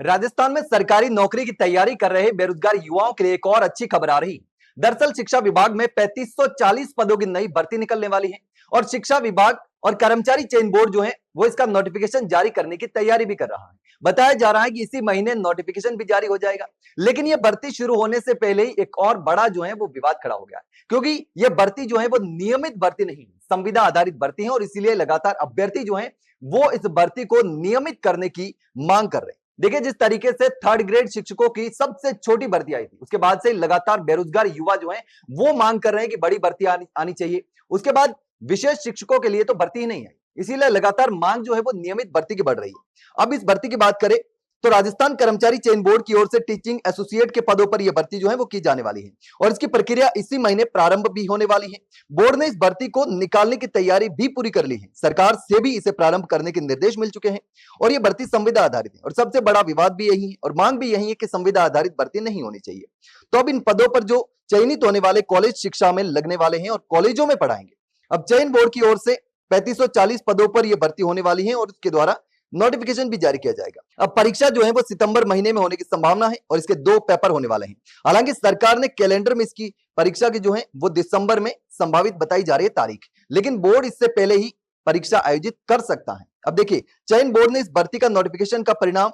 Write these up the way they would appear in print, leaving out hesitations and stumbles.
राजस्थान में सरकारी नौकरी की तैयारी कर रहे बेरोजगार युवाओं के लिए एक और अच्छी खबर आ रही। दरअसल शिक्षा विभाग में 3540 पदों की नई भर्ती निकलने वाली है और शिक्षा विभाग और कर्मचारी चयन बोर्ड जो है वो इसका नोटिफिकेशन जारी करने की तैयारी भी कर रहा है। बताया जा रहा है कि इसी महीने नोटिफिकेशन भी जारी हो जाएगा। लेकिन यह भर्ती शुरू होने से पहले ही एक और बड़ा जो है वो विवाद खड़ा हो गया है, क्योंकि यह भर्ती जो है वो नियमित भर्ती नहीं, संविदा आधारित भर्ती है और इसीलिए लगातार अभ्यर्थी जो है वो इस भर्ती को नियमित करने की मांग कर रहे हैं। देखिए, जिस तरीके से थर्ड ग्रेड शिक्षकों की सबसे छोटी भर्ती आई थी, उसके बाद से लगातार बेरोजगार युवा जो हैं वो मांग कर रहे हैं कि बड़ी भर्ती आनी चाहिए। उसके बाद विशेष शिक्षकों के लिए तो भर्ती ही नहीं आई, इसीलिए लगातार मांग जो है वो नियमित भर्ती की बढ़ रही है। अब इस भर्ती की बात करें तो राजस्थान कर्मचारी चयन बोर्ड की ओर से टीचिंग एसोसिएट के पदों पर यह भर्ती जो है वो की जाने वाली है और इसकी प्रक्रिया इसी महीने प्रारंभ भी होने वाली है। बोर्ड ने इस भर्ती को निकालने की तैयारी भी पूरी कर ली है। सरकार से भी इसे प्रारंभ करने के निर्देश मिल चुके हैं और यह भर्ती संविदा आधारित है और सबसे बड़ा विवाद भी यही है और मांग भी यही है कि संविदा आधारित भर्ती नहीं होनी चाहिए। तो अब इन पदों पर जो चयनित होने वाले कॉलेज शिक्षा में लगने वाले हैं और कॉलेजों में पढ़ाएंगे। अब चयन बोर्ड की ओर से 3540 पदों पर यह भर्ती होने वाली है और उसके द्वारा नोटिफिकेशन भी जारी किया जाएगा। अब परीक्षा जो है वो सितंबर महीने में होने की संभावना है और इसके 2 पेपर होने वाले हैं। हालांकि सरकार ने कैलेंडर में इसकी परीक्षा की जो है वो दिसंबर में संभावित बताई जा रही है तारीख, लेकिन बोर्ड इससे पहले ही परीक्षा आयोजित कर सकता है। अब देखिए, चयन बोर्ड ने इस भर्ती का नोटिफिकेशन का परिणाम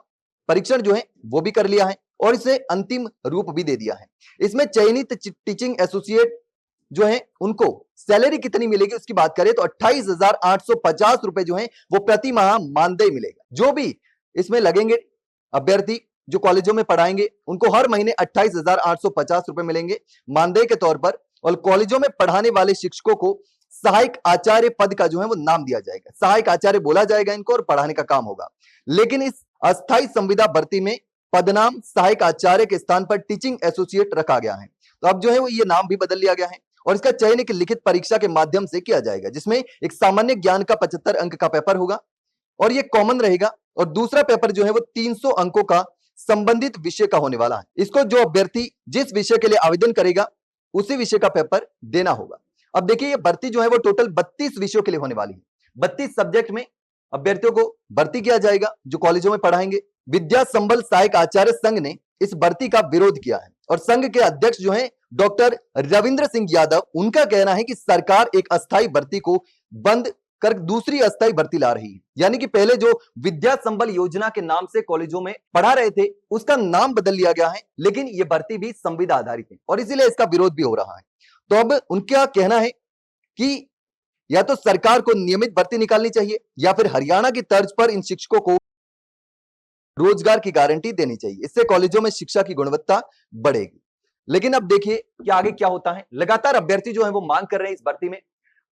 परीक्षण जो है वो भी कर लिया है और इसे अंतिम रूप भी दे दिया है। इसमें चयनित टीचिंग एसोसिएट जो है उनको सैलरी कितनी मिलेगी उसकी बात करें तो 28,850 रुपए जो है वो प्रति माह मानदेय मिलेगा। जो भी इसमें लगेंगे अभ्यर्थी जो कॉलेजों में पढ़ाएंगे उनको हर महीने 28,850 रुपए मिलेंगे मानदेय के तौर पर और कॉलेजों में पढ़ाने वाले शिक्षकों को सहायक आचार्य पद का जो है वो नाम दिया जाएगा। सहायक आचार्य बोला जाएगा इनको और पढ़ाने का काम होगा। लेकिन इस अस्थायी संविदा भर्ती में पदनाम सहायक आचार्य के स्थान पर टीचिंग एसोसिएट रखा गया है। तो अब जो है वो ये नाम भी बदल लिया गया है और इसका चयन एक लिखित परीक्षा के माध्यम से किया जाएगा, जिसमें एक सामान्य ज्ञान का 75 अंक का पेपर होगा और ये कॉमन रहेगा और दूसरा पेपर जो है वो 300 अंकों का संबंधित विषय का होने वाला है। इसको जो अभ्यर्थी जिस विषय के लिए आवेदन करेगा उसी विषय का पेपर देना होगा। अब देखिए, ये भर्ती जो है वो टोटल 32 विषयों के लिए होने वाली है। 32 सब्जेक्ट में अभ्यर्थियों को भर्ती किया जाएगा जो कॉलेजों में पढ़ाएंगे। विद्या संबल सहायक आचार्य संघ ने इस भर्ती का विरोध किया है और संघ के अध्यक्ष जो है डॉक्टर रविंद्र सिंह यादव, उनका कहना है कि सरकार एक अस्थायी भर्ती को बंद कर दूसरी अस्थायी भर्ती ला रही है। यानी कि पहले जो विद्या संबल योजना के नाम से कॉलेजों में पढ़ा रहे थे उसका नाम बदल लिया गया है, लेकिन यह भर्ती भी संविदा आधारित है और इसीलिए इसका विरोध भी हो रहा है। तो अब उनका कहना है कि या तो सरकार को नियमित भर्ती निकालनी चाहिए या फिर हरियाणा की तर्ज पर इन शिक्षकों को रोजगार की गारंटी देनी चाहिए। इससे कॉलेजों में शिक्षा की गुणवत्ता बढ़ेगी। लेकिन अब देखिए कि आगे क्या होता है। लगातार अभ्यर्थी जो है वो मांग कर रहे हैं इस भर्ती में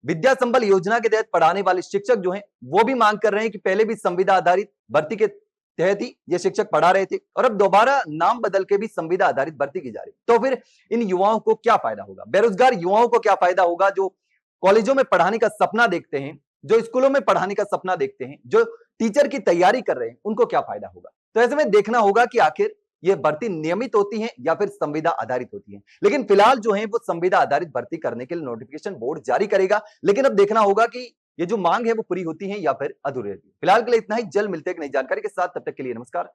विद्या संबल योजना के तहत पढ़ाने वाले शिक्षक जो हैं वो भी मांग कर रहे हैं कि पहले भी संविदा आधारित भर्ती के तहत ही ये शिक्षक पढ़ा रहे थे और अब दोबारा नाम बदल के भी संविदा आधारित भर्ती की जा रही। तो फिर इन युवाओं को क्या फायदा होगा, बेरोजगार युवाओं को क्या फायदा होगा जो कॉलेजों में पढ़ाने का सपना देखते हैं, जो स्कूलों में पढ़ाने का सपना देखते हैं, जो टीचर की तैयारी कर रहे हैं, उनको क्या फायदा होगा। तो ऐसे में देखना होगा कि आखिर ये भर्ती नियमित होती है या फिर संविदा आधारित होती है। लेकिन फिलहाल जो है वो संविदा आधारित भर्ती करने के लिए नोटिफिकेशन बोर्ड जारी करेगा। लेकिन अब देखना होगा कि ये जो मांग है वो पूरी होती है या फिर अधूरी रहती है। फिलहाल के लिए इतना ही, जल्द मिलते हैं एक नई जानकारी के साथ, तब तक के लिए नमस्कार।